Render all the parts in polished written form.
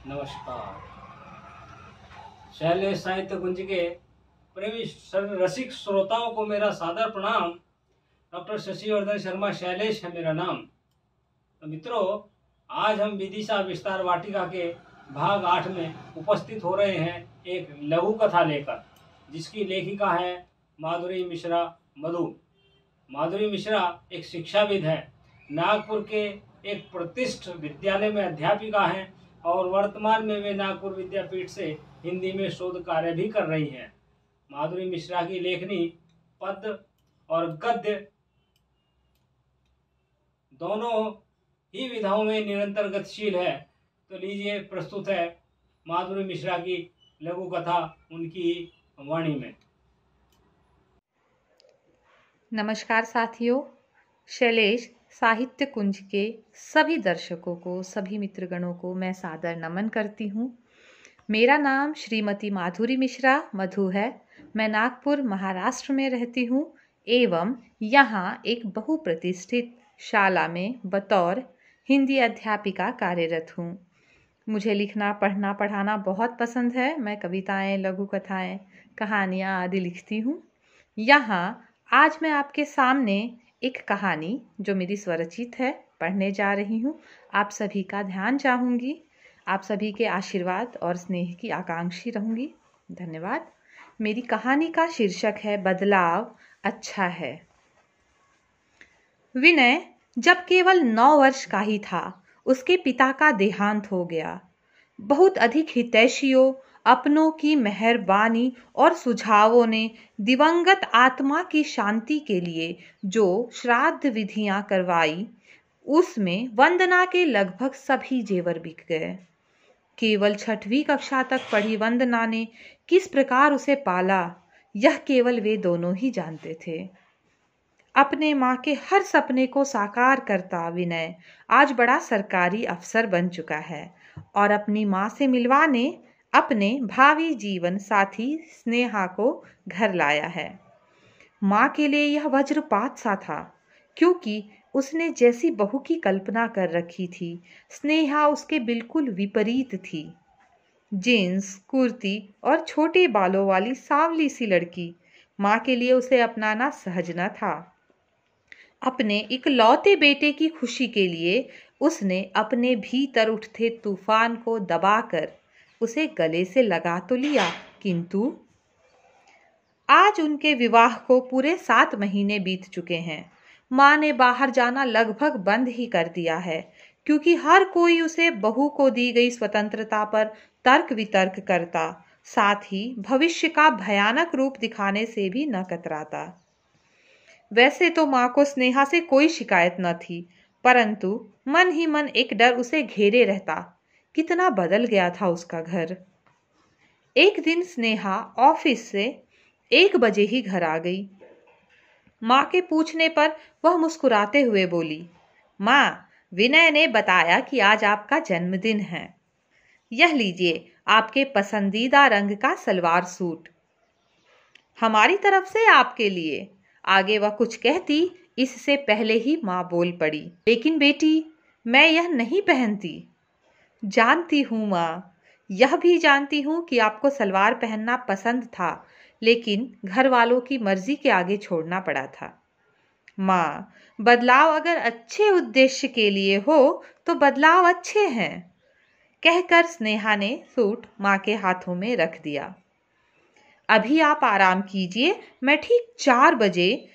नमस्कार। शैलेश साहित्य कुंज के प्रेमी रसिक श्रोताओं को मेरा सादर प्रणाम। डॉक्टर शशिवर्धन शर्मा शैलेश है मेरा नाम। तो मित्रों, आज हम विदिशा विस्तार वाटिका के भाग 8 में उपस्थित हो रहे हैं एक लघु कथा लेकर, जिसकी लेखिका है माधुरी मिश्रा मधु। माधुरी मिश्रा एक शिक्षाविद है, नागपुर के एक प्रतिष्ठित विद्यालय में अध्यापिका हैं और वर्तमान में वे नागपुर विद्यापीठ से हिंदी में शोध कार्य भी कर रही हैं। माधुरी मिश्रा की लेखनी पद्य और गद्य दोनों ही विधाओं में निरंतर गतिशील है। तो लीजिए, प्रस्तुत है माधुरी मिश्रा की लघु कथा उनकी वाणी में। नमस्कार साथियों, शैलेश साहित्य कुंज के सभी दर्शकों को, सभी मित्रगणों को मैं सादर नमन करती हूँ। मेरा नाम श्रीमती माधुरी मिश्रा मधु है। मैं नागपुर महाराष्ट्र में रहती हूँ एवं यहाँ एक बहुप्रतिष्ठित शाला में बतौर हिंदी अध्यापिका कार्यरत हूँ। मुझे लिखना, पढ़ना, पढ़ाना बहुत पसंद है। मैं कविताएं, लघु कथाएं, कहानियाँ आदि लिखती हूँ। यहाँ आज मैं आपके सामने एक कहानी जो मेरी स्वरचित है पढ़ने जा रही हूँ। आप सभी का ध्यान चाहूँगी, आप सभी के आशीर्वाद और स्नेह की आकांक्षी रहूँगी। धन्यवाद। मेरी कहानी का शीर्षक है बदलाव अच्छा है। विनय जब केवल 9 वर्ष का ही था, उसके पिता का देहांत हो गया। बहुत अधिक हितैषियों, अपनों की मेहरबानी और सुझावों ने दिवंगत आत्मा की शांति के लिए जो श्राद्ध विधियां करवाई, उसमें वंदना के लगभग सभी जेवर बिक गए। केवल 6वीं कक्षा तक पढ़ी वंदना ने किस प्रकार उसे पाला, यह केवल वे दोनों ही जानते थे। अपने माँ के हर सपने को साकार करता विनय आज बड़ा सरकारी अफसर बन चुका है और अपनी माँ से मिलवाने अपने भावी जीवन साथी स्नेहा को घर लाया है। माँ के लिए यह वज्रपात सा था, क्योंकि उसने जैसी बहू की कल्पना कर रखी थी, स्नेहा उसके बिल्कुल विपरीत थी। जीन्स, कुर्ती और छोटे बालों वाली सांवली सी लड़की, माँ के लिए उसे अपनाना सहज न था। अपने इकलौते बेटे की खुशी के लिए उसने अपने भीतर उठते तूफान को दबाकर उसे गले से लगा तो लिया, किंतु आज उनके विवाह को पूरे 7 महीने बीत चुके हैं। माँ ने बाहर जाना लगभग बंद ही कर दिया है, क्योंकि हर कोई उसे बहू को दी गई स्वतंत्रता पर तर्क वितर्क करता, साथ ही भविष्य का भयानक रूप दिखाने से भी न कतराता। वैसे तो माँ को स्नेहा से कोई शिकायत न थी, परंतु मन ही मन एक डर उसे घेरे रहता। कितना बदल गया था उसका घर। एक दिन स्नेहा ऑफिस से 1 बजे ही घर आ गई। माँ के पूछने पर वह मुस्कुराते हुए बोली, माँ, विनय ने बताया कि आज आपका जन्मदिन है। यह लीजिए आपके पसंदीदा रंग का सलवार सूट, हमारी तरफ से आपके लिए। आगे वह कुछ कहती, इससे पहले ही माँ बोल पड़ी, लेकिन बेटी, मैं यह नहीं पहनती। जानती हूँ माँ, यह भी जानती हूँ कि आपको सलवार पहनना पसंद था, लेकिन घर वालों की मर्जी के आगे छोड़ना पड़ा था। माँ, बदलाव अगर अच्छे उद्देश्य के लिए हो तो बदलाव अच्छे हैं, कहकर स्नेहा ने सूट माँ के हाथों में रख दिया। अभी आप आराम कीजिए, मैं ठीक 4 बजे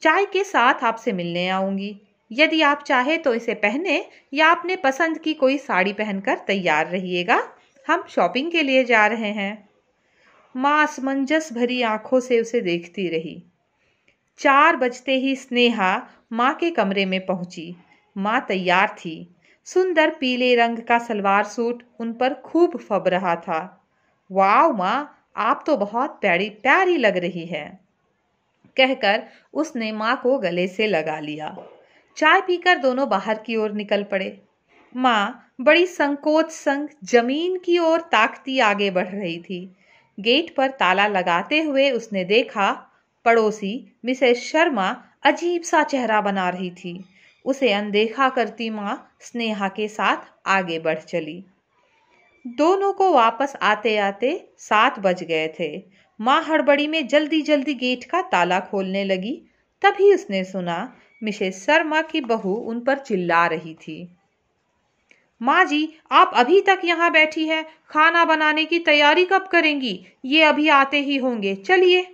चाय के साथ आपसे मिलने आऊंगी। यदि आप चाहे तो इसे पहने या अपने पसंद की कोई साड़ी पहनकर तैयार रहिएगा, हम शॉपिंग के लिए जा रहे हैं। माँ असमंजस भरी आंखों से उसे देखती रही। 4 बजते ही स्नेहा माँ के कमरे में पहुंची। माँ तैयार थी। सुंदर पीले रंग का सलवार सूट उन पर खूब फब रहा था। वाह माँ, आप तो बहुत प्यारी प्यारी लग रही है, कहकर उसने माँ को गले से लगा लिया। चाय पीकर दोनों बाहर की ओर निकल पड़े। माँ बड़ी संकोच संग जमीन की ओर ताकती आगे बढ़ रही थी। गेट पर ताला लगाते हुए उसने देखा, पड़ोसी मिसेस शर्मा अजीब सा चेहरा बना रही थी। उसे अनदेखा करती माँ स्नेहा के साथ आगे बढ़ चली। दोनों को वापस आते आते 7 बज गए थे। माँ हड़बड़ी में जल्दी जल्दी गेट का ताला खोलने लगी। तभी उसने सुना मिसेस शर्मा की बहू उन पर चिल्ला रही थी। माँ जी, आप अभी तक यहाँ बैठी हैं, खाना बनाने की तैयारी कब करेंगी? ये अभी आते ही होंगे, चलिए।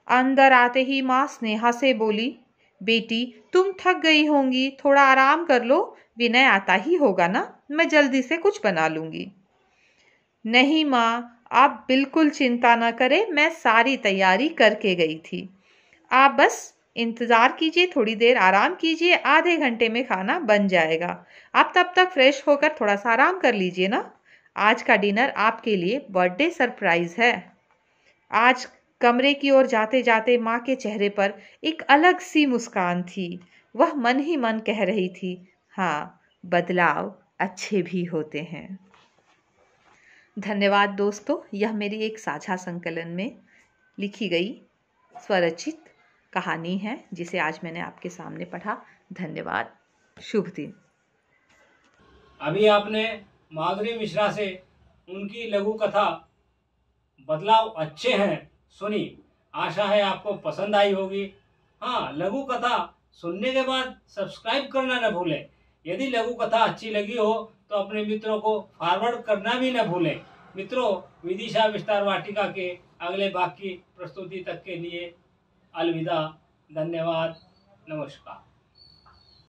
अंदर आते ही माँ स्नेहा से बोली, बेटी तुम थक गई होंगी, थोड़ा आराम कर लो, विनय आता ही होगा ना, मैं जल्दी से कुछ बना लूंगी। नहीं माँ, आप बिल्कुल चिंता न करें, मैं सारी तैयारी करके गई थी। आप बस इंतज़ार कीजिए, थोड़ी देर आराम कीजिए, आधे घंटे में खाना बन जाएगा। आप तब तक फ्रेश होकर थोड़ा सा आराम कर लीजिए ना। आज का डिनर आपके लिए बर्थडे सरप्राइज है। आज कमरे की ओर जाते जाते माँ के चेहरे पर एक अलग सी मुस्कान थी। वह मन ही मन कह रही थी, हाँ, बदलाव अच्छे भी होते हैं। धन्यवाद दोस्तों, यह मेरी एक साझा संकलन में लिखी गई स्वरचित कहानी है जिसे आज मैंने आपके सामने पढ़ा। धन्यवाद, शुभ दिन। अभी आपने माधुरी मिश्रा से उनकी लघु कथा बदलाव अच्छे हैं सुनी। आशा है आपको पसंद आई होगी। हाँ, लघु कथा सुनने के बाद सब्सक्राइब करना न भूलें। यदि लघु कथा अच्छी लगी हो तो अपने मित्रों को फॉरवर्ड करना भी न भूलें। मित्रों, विदिशा विस्तार वाटिका के अगले भाग की प्रस्तुति तक के लिए अलविदा। धन्यवाद, नमस्कार।